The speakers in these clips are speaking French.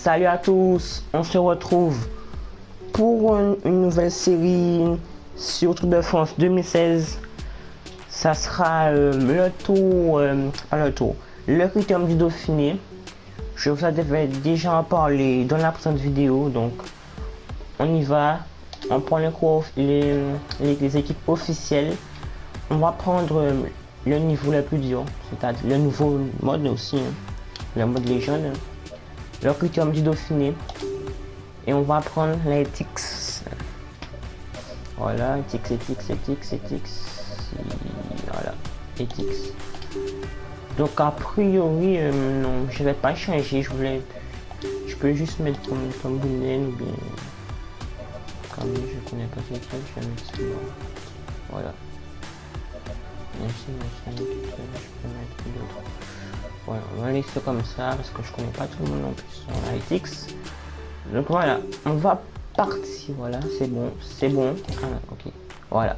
Salut à tous, on se retrouve pour une nouvelle série sur Tour de France 2016. Ça sera le Critérium du Dauphiné. Je vous avais déjà en parlé dans la présente vidéo, donc on y va. On prend les équipes officielles. On va prendre le niveau le plus dur, c'est-à-dire le nouveau mode aussi, le mode légende. Le Critérium du Dauphiné, et on va prendre la ETX. Voilà, ETX, voilà, ETX. Donc a priori, non, je vais pas changer, je peux juste mettre comme boolean ou bien, comme je connais pas ce truc, je vais mettre celui-là. Voilà. Je peux mettre d'autres. Voilà, on va laisser comme ça parce que je connais pas tout le monde non plus sur la ETX. Donc voilà, on va partir. Voilà, c'est bon. Ah, ok, voilà.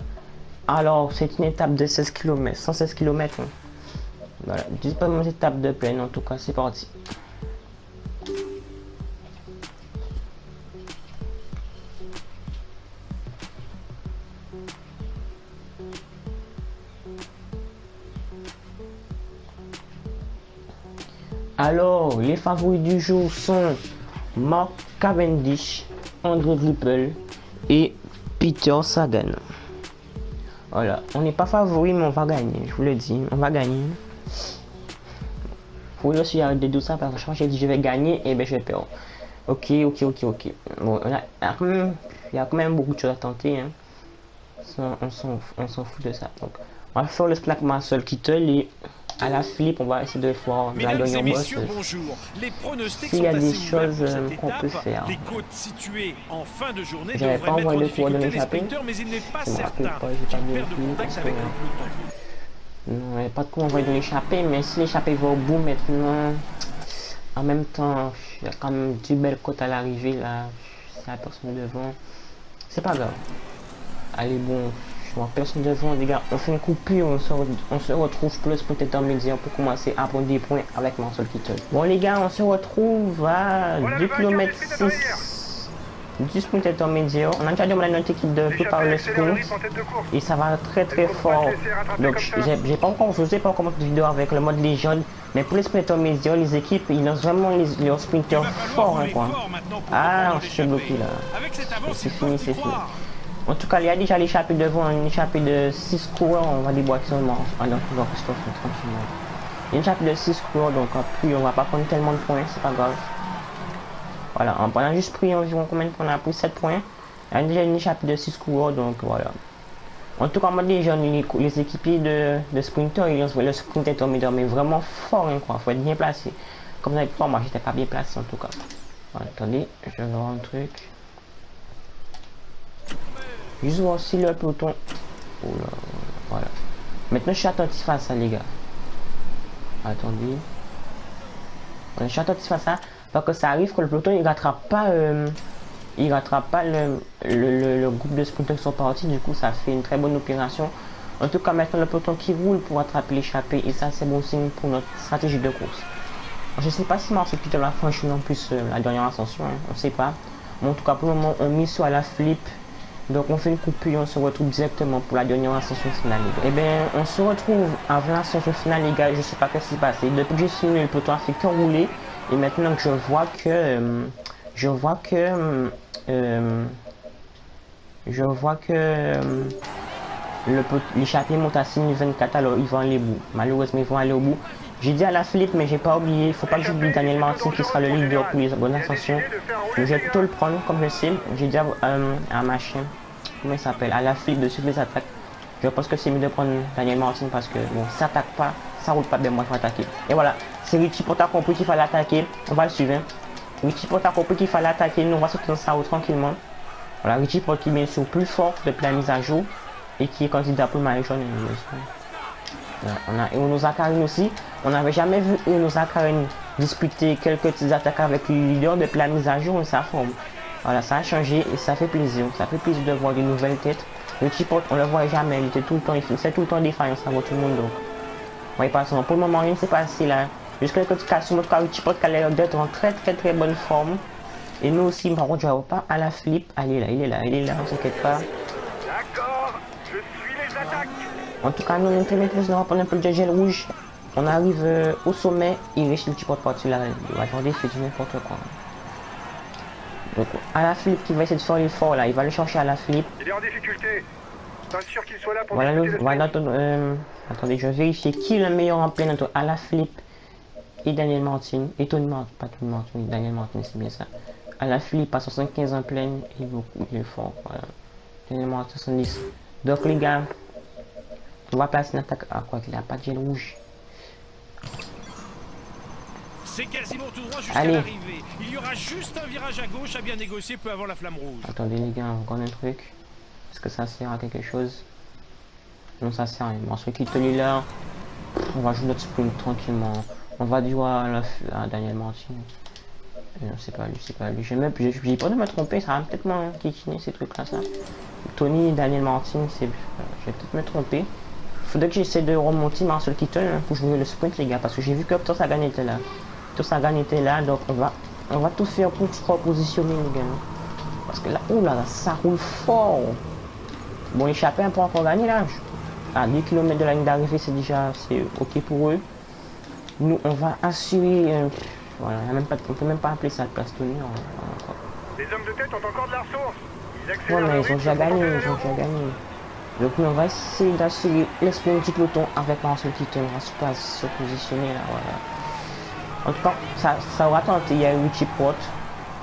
Alors, c'est une étape de 16 km, 116 km. Hein. Voilà, dis pas mon étape de plaine, en tout cas, c'est parti. Alors, les favoris du jour sont Mark Cavendish, André Greipel et Peter Sagan. Voilà, on n'est pas favori, mais on va gagner, je vous le dis, on va gagner. Faut aussi arrêter de ça parce que chaque fois que j'ai dit je vais gagner, et ben je vais perdre. Ok. Bon, il y a quand même beaucoup de choses à tenter. Hein. On s'en fout de ça. Donc, on va faire le Slack Muscle Kittel et à la Philippe, on va essayer de voir la dernière boss. S'il y a des choses qu'on peut faire. Les côtes situées en fin de journée j'avais pas envoyé le coordonnées échappées. mais il n'est pas Je me rappelle certain pas, j'ai pas qu'il perde vérifié contact parce avec que le peloton. non, il n'y avait pas de quoi envoyer de l'échappée, mais si l'échappée va au bout maintenant, en même temps, il y a quand même 10 belles côtes à l'arrivée là, c'est la personne devant, c'est pas grave. Allez bon, je vois personne devant, les gars, on fait une coupure, on se retrouve plus peut-être en média pour commencer à prendre des points avec Marcel Kittel. Bon les gars, on se retrouve à 2 km 6, 10 points en média. On a déjà demandé à notre équipe de préparer le sprint et ça va très fort. Donc j'ai pas encore, je sais pas comment cette vidéo avec le mode légende, mais pour les sprinters médias, les équipes, ils lancent vraiment leurs sprinters forts hein, quoi. Ah, on s'est bloqué là. C'est fini. En tout cas, il y a déjà l'échappée devant, une échappée de 6 coureurs, on va déboîter seulement. Ah non, Christophe, tranquillement. Il y a une échappée de 6 coureurs, donc plus on va pas prendre tellement de points, c'est pas grave. Voilà, on a juste pris environ combien de points, on a pris 7 points. Il y a déjà une échappée de 6 coureurs, donc voilà. En tout cas, moi déjà, les équipiers de sprinter, ils ont le sprinter mais vraiment fort, hein, quoi. Faut être bien placé. Comme vous avez pu voir, moi j'étais pas bien placé en tout cas. Voilà, attendez, je vais voir un truc. Juste voir si le peloton. Oh là, voilà. Maintenant, je suis attentif à ça, les gars. Attendez. Je suis attentif à ça. Parce que ça arrive que le peloton, il rattrape pas le groupe de sprinters qui sont partis. Du coup, ça fait une très bonne opération. En tout cas, maintenant, le peloton qui roule pour attraper l'échappée. Et ça, c'est bon signe pour notre stratégie de course. Je sais pas si Marcel Kittel a franchi non plus la dernière ascension. Hein. On sait pas. Mais en tout cas, pour le moment, on mise sur la flip. Donc on fait une coupure et on se retrouve directement pour la dernière ascension finale. Et bien on se retrouve avant l'ascension finale les gars, je sais pas ce qui s'est passé. Depuis que j'ai fini le peloton a fait que rouler. Et maintenant que l'échappée monte à 6.024, alors ils vont aller au bout. Malheureusement ils vont aller au bout. J'ai dit à la Philippe mais j'ai pas oublié, il faut pas que j'oublie Daniel Martin qui sera le leader pour les bonnes ascensions. Je vais plutôt le prendre comme je sais. J'ai dit à machin, comment il s'appelle, à la Philippe de suivre les attaques. Je pense que c'est mieux de prendre Daniel Martin parce que bon, ça attaque pas, ça roule pas bien, moi je vais attaquer. Et voilà, c'est Richie Porta compris qu'il fallait attaquer, on va le suivre. Hein. Richie Porta compris qu'il fallait attaquer, nous on va sortir dans sa route tranquillement. Voilà, Richie Porta qui est bien sûr plus fort depuis la mise à jour et qui est candidat pour le maillot jaune. On a Eono Zakarin aussi. On n'avait jamais vu Eono Zakarin disputer quelques petites attaques avec le leader depuis la mise à jour et sa forme. Voilà, ça a changé et ça fait plaisir. Ça fait plaisir de voir de nouvelles têtes. Le T-Pot, on le voit jamais. Il était tout le temps, il faisait tout le temps défaillance avant tout le monde. Donc, voyez pas ça. Pour le moment, rien ne s'est passé là. Jusqu'à qualification, notre cas, Chipot qui a l'air d'être en très bonne forme. Et nous aussi, par contre, je ne vois pas à la flip. Allez là, il est là, on s'inquiète pas. D'accord, je suis les attaques. En tout cas, nous, on est très bien positionné, on va prendre un peu de gel rouge. On arrive au sommet, il reste le petit porte partout là, il va attendre, il fait du n'importe quoi. Donc, à la flip, qui va essayer de faire l'effort là, il va le chercher à la flip. Il est en difficulté. Pas sûr qu'il soit là pour Voilà, discuter de voilà, sprint. attendez, je vais vérifier qui est le meilleur en plein entre à la flip et Daniel Martin. Et Tony Martin, pas Tony Martin, Daniel Martin, c'est bien ça. À la flip, à 75 en pleine, il est fort, voilà. Daniel Martin, 70. Donc, les gars, on va placer une attaque. Ah, quoi qu'il a pas de gel rouge. C'est quasiment tout droit jusqu'à Allez. l'arrivée. Il y aura juste un virage à gauche à bien négocier peu avant la flamme rouge. Attendez les gars, on regarde un truc. Est-ce que ça sert à quelque chose? Non, ça sert à rien. Bon, celui qui tenait là, on va jouer notre sprint tranquillement. On va dire à Daniel Martin. Non, c'est pas lui, c'est pas lui. J'ai pas de me tromper, ça va peut-être m'enquiquiner ces trucs-là, ça. Tony et Daniel Martin, c'est. Je vais peut-être me tromper. Faudrait que j'essaie de remonter Marcel Kittel hein, pour jouer le sprint, les gars, parce que j'ai vu que Hector Sagan était là. Hector Sagan était là, donc on va tout faire pour se repositionner, les gars. Parce que là, oh là, ça roule fort. Bon, échapper un peu encore gagné là. À 10 km de la ligne d'arrivée, c'est déjà ok pour eux. Nous, on va assurer. Voilà, on ne peut même pas appeler ça le place Tony. Les hommes de tête ont encore de la ressource. Ils accélèrent Ouais, mais le ils ont rythme déjà pour gagné, tenter ils ont d'aller au déjà bout. gagné. Donc, nous, on va essayer d'assurer l'espoir du peloton avec Marcel Kittel. On va se positionner là, voilà. En tout cas, ça aura tenté. Il y a eu Richie Port,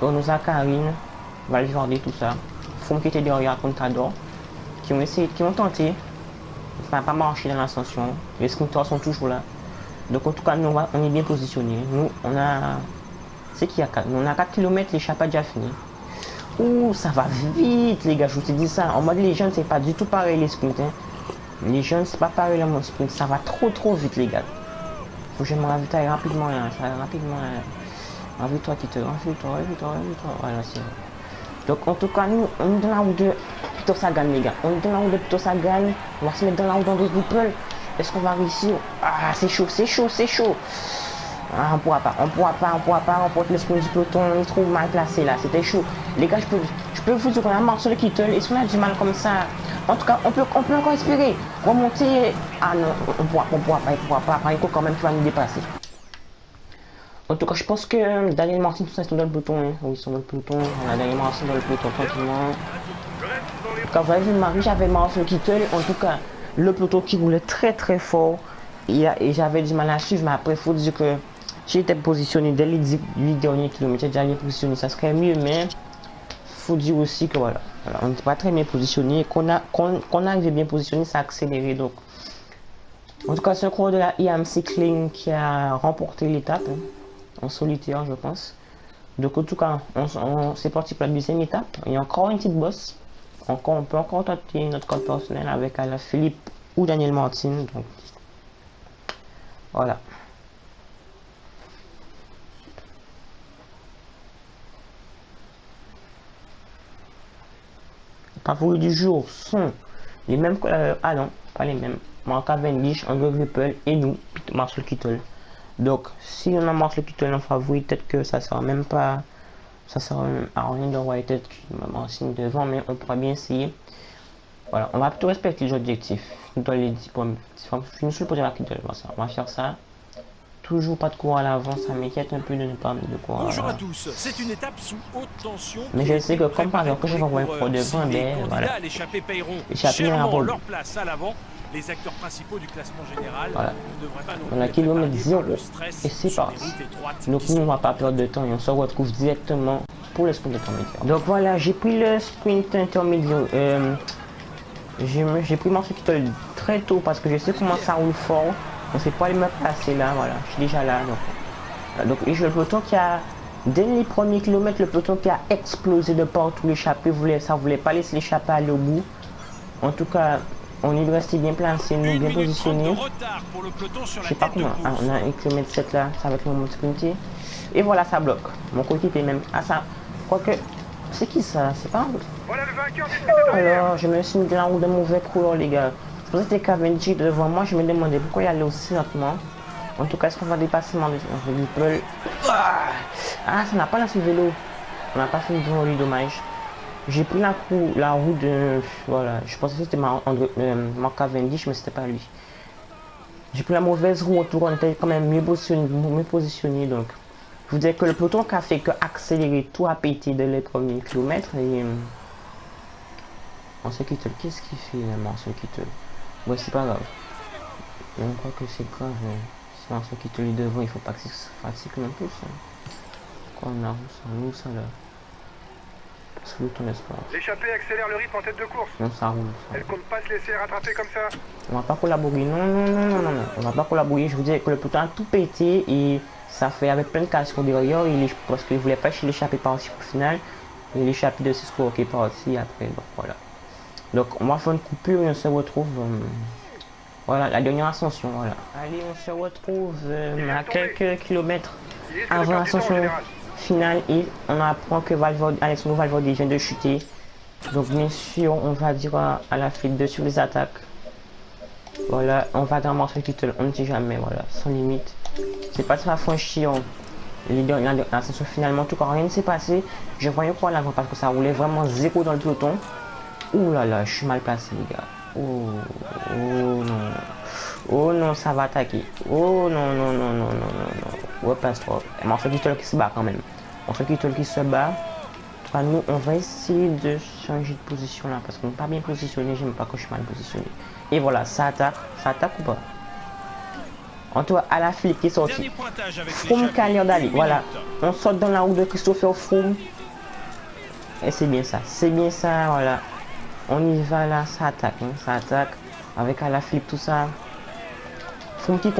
on nous a Karine, Valverde, tout ça. Fum qui était derrière Contador, qui ont tenté. Ça n'a pas marché dans l'ascension. Les sprinters sont toujours là. Donc en tout cas, nous, on est bien positionnés. Nous, on a. C'est qu'il y a 4. On a 4 km, l'échappée a déjà fini. Ouh, ça va vite, les gars. Je vous ai dit ça. En mode les jeunes, c'est pas du tout pareil les sprints. Hein. Les jeunes, c'est pas pareil le mode sprint. Ça va trop vite, les gars. Faut que je me ravitaille rapidement là. Ça va rapidement là. Ravitaille-toi, qui te. Ravitaille-toi. Voilà, c'est vrai. Donc en tout cas, nous, on est dans la route de Peter Sagan, les gars. On est dans la route de Peter Sagan. On va se mettre dans la route d'André Greipel. Est-ce qu'on va réussir? Ah, c'est chaud. Ah, on pourra pas. On porte le sprint du peloton. On se trouve mal placé là. C'était chaud. Les gars, je peux vous dire qu'on a Marcel Kittel. Est-ce qu'on a du mal comme ça? En tout cas, on peut encore espérer remonter. Ah non, on pourra pas. Il faut quand même qu'il va nous dépasser. En tout cas, je pense que Daniel Martin, tout ça, ils sont dans le peloton. Hein. Oui, ils sont dans le peloton. On a Daniel Martin dans le peloton tranquillement. Quand vous avez vu Marie, j'avais Marcel Kittel. En tout cas, le peloton qui roulait très fort. Et j'avais du mal à suivre. Mais après, il faut dire que j'étais positionné dès les 8 derniers kilomètres. J'ai déjà bien positionné. Ça serait mieux. Mais il faut dire aussi que voilà on n'était pas très bien positionné. Qu'on arrivait bien positionné, ça a accéléré. Donc, en tout cas, c'est un coureur de la IAM Cycling qui a remporté l'étape. Hein. En solitaire, je pense. Donc en tout cas, c'est parti pour la deuxième étape. Il y a encore une petite bosse. On peut encore tenter notre code personnel avec Alaphilippe ou Daniel Martin. Donc voilà. Les favoris du jour sont les mêmes que ah non, pas les mêmes. Mark Cavendish, André Greipel et nous, Marcel Kittel. Donc, si on a Marcel Kittel en favori, peut-être que ça sera même pas. Ça sert à rien de voir peut-être qu'il m'enseigne devant, mais on pourra bien essayer. Voilà, on va plutôt respecter les objectifs. Dans les 10 points. Je me suis posé la question, on va faire ça. Toujours pas de cours à l'avant, ça m'inquiète un peu de ne pas mettre de cours à Bonjour à Ah. tous, c'est une étape sous haute tension. Mais qui je a sais été que comme par exemple, préparée que je pour vais les envoyer pro coureurs. devant, Si les ben candidats voilà. à l'échappée paieront L'échappée à chèrement Paul. leur place à l'avant, les acteurs principaux du classement général Voilà. ne devraient pas non On a plus être kilomètre épargnés 0 par le stress et c'est sur parti. les routes étroites Donc qui nous on sont va pas perdre de temps et on se retrouve directement pour le sprint intermédiaire. Donc voilà, j'ai pris le sprint intermédiaire. J'ai pris Marcel Kittel très tôt parce que je sais comment ça roule fort. On sait pas me placer là, voilà. Je suis déjà là. Donc et je le peloton qui a, dès les premiers kilomètres, le peloton qui a explosé de partout, l'échappée, ça voulait pas laisser l'échappée aller au bout. En tout cas, on est resté bien placé, nous bien positionnés. Je sais pas comment. Ah, on a 1 km 7 là, ça va être le moment de sprinter. Et voilà, ça bloque. Mon coéquipier même. Ah ça, quoique, c'est qui ça? C'est pas un... Voilà le vainqueur du sprint intermédiaire. Alors, je me suis mis dans la roue de mauvais coureur, les gars. Je pensais que c'était Cavendish devant moi, je me demandais pourquoi il allait aussi lentement. En tout cas, est-ce qu'on va dépasser mon Beeple? Ah, ça n'a pas lancé le vélo. On n'a pas fait devant lui, dommage. J'ai pris la roue de... Voilà, je pensais que c'était Mark Cavendish, mais c'était pas lui. J'ai pris la mauvaise roue autour, on était quand même mieux positionné, donc. Je vous disais que le peloton qui a fait que accélérer, tout a pété dès les premiers kilomètres. Et... Marcel Kittel, qu'est-ce qu'il fait, Marcel Kittel? Ouais, c'est pas grave. Je crois que c'est grave. Si Marcel Kittel est devant, il faut pas que ça se fatigue non plus. Quoi, on a où ça là? Salut ton espoir. L'échappée accélère le rythme en tête de course. Non, ça roule. Elle compte pas se laisser rattraper comme ça. On va pas collaborer. Non. On va pas collaborer. Je vous dis que le peloton a tout pété et ça fait avec plein de casques derrière. Parce qu'il voulait pas l'échapper par-ci au final. Et l'échappée de Cisco qui est parti après. Donc voilà. Donc on va faire une coupure et on se retrouve. Voilà, la dernière ascension. Voilà. Allez, on se retrouve à quelques kilomètres avant l'ascension finale et on apprend que Alexandre Valverde vient de chuter. Donc bien sûr, on va dire à la flippe de sur les attaques. Voilà, on va dans Marcel Kittel, on ne sait jamais, voilà, sans limite. C'est pas ça franchir l'ascension finalement, en tout cas rien ne s'est passé. Je voyais quoi l'avant parce que ça roulait vraiment zéro dans le peloton. Ouh là là, je suis mal placé les gars. Oh non. Oh non, ça va attaquer. Oh non. Ouais, passe trop. Marcel Kittel qui se bat quand même. Marcel Kittel qui se bat. Enfin, nous, on va essayer de changer de position là parce qu'on n'est pas bien positionné. J'aime pas quand je suis mal positionné. Et voilà, ça attaque ou pas? En tout cas, à la flic qui est sorti. Froome qui a l'air d'aller. Voilà, on sort dans la roue de Christopher Froome. Et c'est bien ça, voilà. On y va là, ça attaque avec à la flip tout ça. Froome qui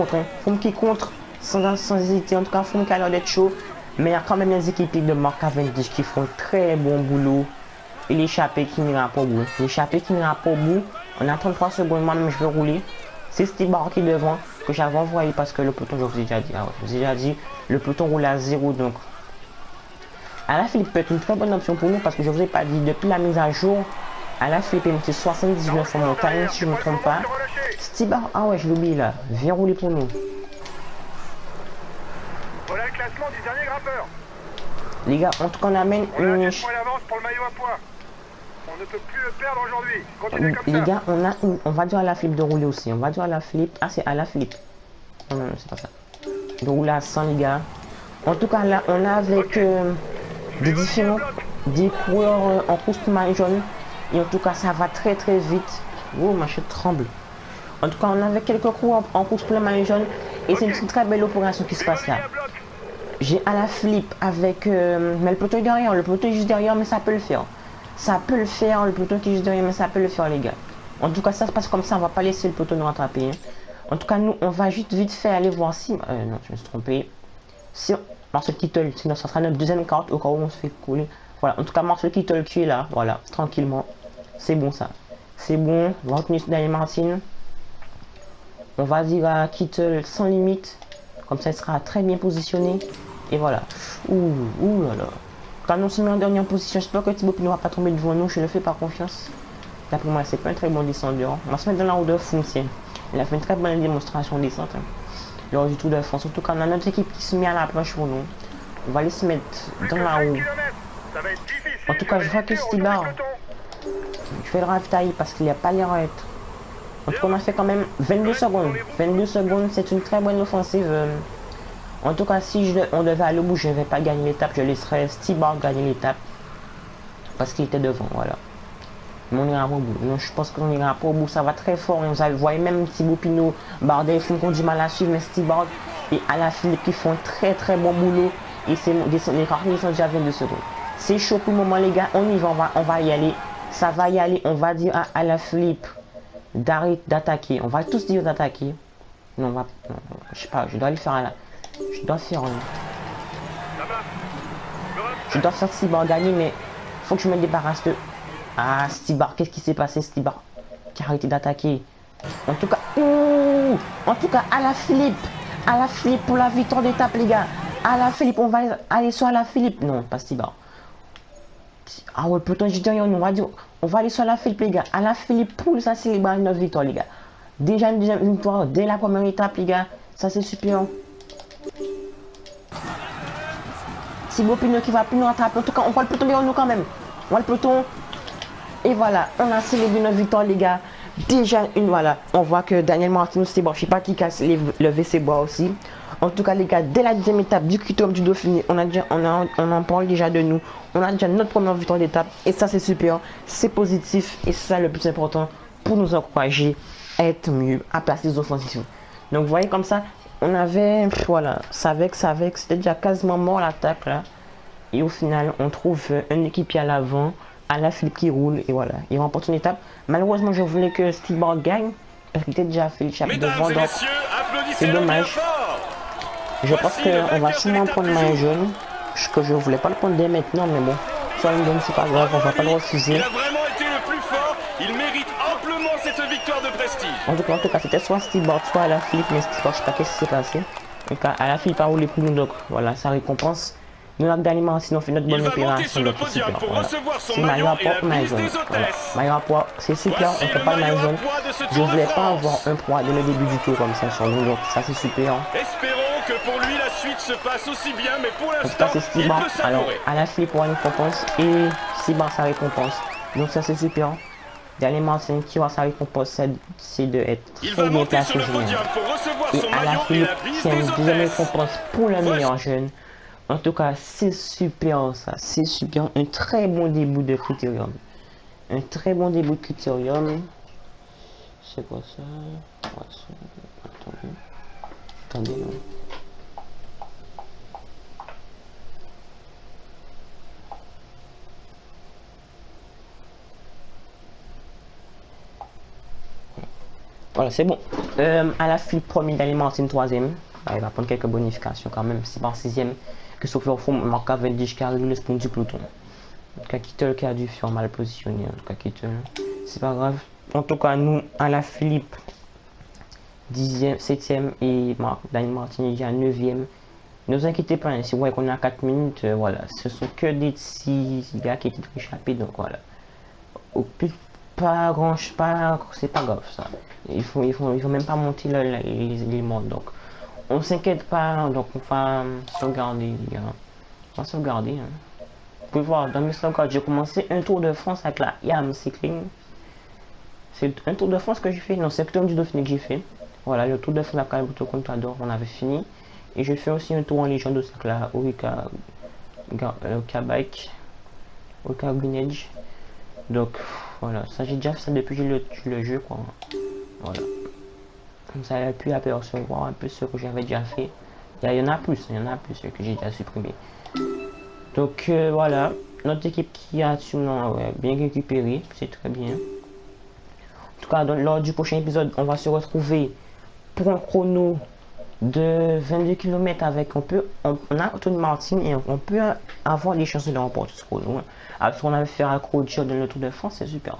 contre, sans hésiter. En tout cas, Froome qui a l'air d'être chaud. Mais il y a quand même les équipes de Mark Cavendish qui font très bon boulot. Et l'échappée qui n'ira pas au bout. On a 33 secondes, moi-même je vais rouler. C'est Steve Barr qui est devant, que j'avais envoyé parce que le peloton, je vous ai déjà dit, le peloton roule à 0 donc. Alaphilippe peut être une très bonne option pour nous parce que je vous ai pas dit, depuis la mise à jour, Alaphilippe est monté 79 en montagne, si je ne me trompe pas. Steve Barr, ah ouais, je l'oublie là, viens rouler pour nous. Voilà le classement du dernier grimpeur. Les gars, en tout cas, on amène Voilà une... 4 points d'avance pour le maillot à poids. On ne peut plus le perdre aujourd'hui. Continuez comme Les ça. gars, on va dire à la flip de rouler aussi. On va dire à la flip. Ah, c'est à la flip. Non, c'est pas ça. De rouler à 100, les gars. En tout cas, là, on a avec des coureurs en course maillot jaune. Et en tout cas, ça va très vite. Oh, ma chaise tremble. En tout cas, on a avec quelques coureurs en course pour le maillot jaune. Et c'est une très belle opération qui se passe là. J'ai à la flip avec... mais le peloton est derrière. Le peloton est juste derrière, mais ça peut le faire. Le peloton qui est juste derrière, mais ça peut le faire, les gars. En tout cas, ça se passe comme ça, on va pas laisser le peloton nous rattraper. Hein. En tout cas, nous, on va juste vite fait aller voir si... non, je me suis trompé. Si Marcel Kittel, sinon ça sera notre deuxième carte au cas où on se fait couler. Voilà, en tout cas, Marcel Kittel qui est là, voilà, tranquillement. C'est bon, ça. C'est bon, on va retenir Daniel Martin. On va dire à Kittel sans limite. Comme ça, il sera très bien positionné. Et voilà. Ouh là là. Quand on se met en dernière position, j'espère que Thibaut Pinot ne va pas tomber devant nous, je ne fais pas confiance. D'après moi, c'est pas un très bon descendeur. On va se mettre dans la roue de Froome. Il a fait une très bonne démonstration de descente. Hein. Lors du Tour de France. En tout cas, on a notre équipe qui se met à la planche pour nous. On va aller se mettre dans la roue. En tout cas, je vois que Steve Barr, je vais le ravitailler parce qu'il n'a pas l'air à être. En tout cas, on a fait quand même 22 secondes. 22 secondes, c'est une très bonne offensive. En tout cas, si on devait aller au bout, je ne vais pas gagner l'étape. Je laisserai Steve Barr gagner l'étape. Parce qu'il était devant, voilà. Mais on n'ira pas au bout. Non, je pense qu'on n'ira pas au bout. Ça va très fort. Vous voyez même Thibaut Pinot, Bardet, Froome qui ont du mal à suivre. Mais Steve Barr et Alaphilippe qui font un très bon boulot. Et les cartes sont déjà 22 secondes. C'est chaud pour le moment, les gars. On y va, on va y aller. Ça va y aller. On va dire à Alaphilippe d'arrêter d'attaquer. On va tous dire d'attaquer. Non, je sais pas. Je dois aller faire là. Je dois faire Steve Barr gagner, mais faut que je me débarrasse de... Ah, Steve Barr, qu'est-ce qui s'est passé, Steve Barr qui a arrêté d'attaquer. En tout cas, Alaphilippe pour la victoire d'étape, les gars. Alaphilippe, on va aller sur Alaphilippe. Non, pas Steve Barr. Ah ouais, plutôt je dis rien, on va aller sur Alaphilippe, les gars. Alaphilippe pour ça célébrer notre victoire, les gars. Déjà une deuxième victoire dès la première étape, les gars. Ça c'est super. Thibaut Pinot qui va plus nous rattraper. En tout cas, on voit le peloton derrière nous quand même. On voit le peloton. Et voilà, on a célébré notre victoire, les gars. Déjà une, voilà. On voit que Daniel Martin, c'est bon. Je sais pas qui casse levé ses bois aussi. En tout cas, les gars, dès la deuxième étape du Critérium du Dauphiné, on en parle déjà de nous. On a déjà notre première victoire d'étape. Et ça, c'est super. C'est positif. Et c'est ça le plus important pour nous encourager à être mieux, à placer les offensives. Donc, vous voyez comme ça, on avait, voilà, savait que c'était déjà quasiment mort l'attaque là. Et au final, on trouve un équipier à l'avant, Alaphilippe qui roule, et voilà, il remporte une étape. Malheureusement, je voulais que Steve Bart gagne, parce qu'il était déjà fait l'échappée devant, donc c'est dommage. Je pense qu'on va sûrement prendre le maillot jaune, que je voulais pas le prendre dès maintenant, mais bon, ça me donne, c'est pas grave, on va pas le refuser. Il a vraiment été le plus fort, il mérite amplement cette victoire de prestige. En tout cas, c'était soit Steve Bart, soit Alaphilippe, mais Steve Bart, je sais pas qu'est-ce qui s'est passé. En tout cas, Alaphilippe a roulé pour nous, donc voilà, ça récompense. Nous, l'Afghanistan, sinon, fait notre bonne opération. Donc, c'est super. Voilà. C'est maillot rapport, maillot jaune. Voilà. Maillot rapport, c'est super. On fait pas le maillot jaune. Je voulais pas avoir un poids dès le début du tour comme ça sur nous. Donc, ça, c'est super. Espérons que pour lui, la suite se passe aussi bien. Mais pour En tout l'instant, cas, c'est Steve Bart. Alors, à la fille pour une récompense. Et Steve Bart, sa récompense. Donc, ça, c'est super. Daniel Martin qui aura sa récompense, c'est de être très bien placé au général. Et à la fille, c'est une deuxième récompense pour le meilleur jeune. En tout cas, c'est super ça, c'est super. Un très bon début de Critérium. Un très bon début de Critérium. C'est quoi ça? Attendez. Attendez, non. Voilà, c'est bon. À la file premier d'Alimentine troisième. Il va prendre quelques bonifications quand même. C'est par sixième que Sophie Orfond marque Cavendish qui arrive le sprint du peloton. En tout cas, Kittel qui a dû faire mal positionné. En tout cas, Kittel, c'est pas grave. En tout cas, nous, à la Philippe, 10e, 7e et Daniel Martin déjà 9e. Ne vous inquiétez pas, hein, si vous voyez qu'on a 4 minutes, voilà, ce sont que des 6 gars qui étaient échappés, donc voilà. Au plus, pas grand, c'est pas grave ça. Il faut même pas monter les mondes, donc. On s'inquiète pas, donc on va sauvegarder, les gars. On va sauvegarder. Hein. Vous pouvez voir, dans mes sauvegardes, j'ai commencé un tour de France avec la YAM Cycling. C'est un tour de France que j'ai fait. Non, c'est le tour du Dauphiné que j'ai fait. Voilà, le tour de France avec Calbuto Contador, on avait fini. Et je fais aussi un tour en légende aussi avec la Orica Bike, Orica Green Edge. Donc, voilà, ça j'ai déjà fait ça depuis que j'ai le jeu, quoi. Voilà. Comme ça, elle a pu apercevoir un peu ce que j'avais déjà fait. Il y en a plus que j'ai déjà supprimé. Donc voilà, notre équipe qui a sûrement bien récupéré, c'est très bien. En tout cas, lors du prochain épisode, on va se retrouver pour un chrono de 22 km avec, on a Tony Martin et on peut avoir les chances de remporter ce chrono. Hein. Avec ce qu'on avait fait à Croatia dans le Tour de France, c'est super.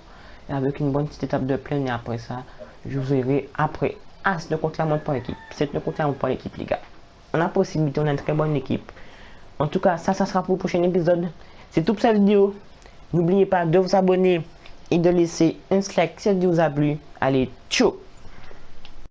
Et avec une bonne petite étape de plaine et après ça, je vous verrai après. Ah, c'est ne compte la montre pour l'équipe. C'est ne compte la montre pour l'équipe, les gars. On a possibilité, on a une très bonne équipe. En tout cas, ça sera pour le prochain épisode. C'est tout pour cette vidéo. N'oubliez pas de vous abonner et de laisser un like si elle vous a plu. Allez, ciao!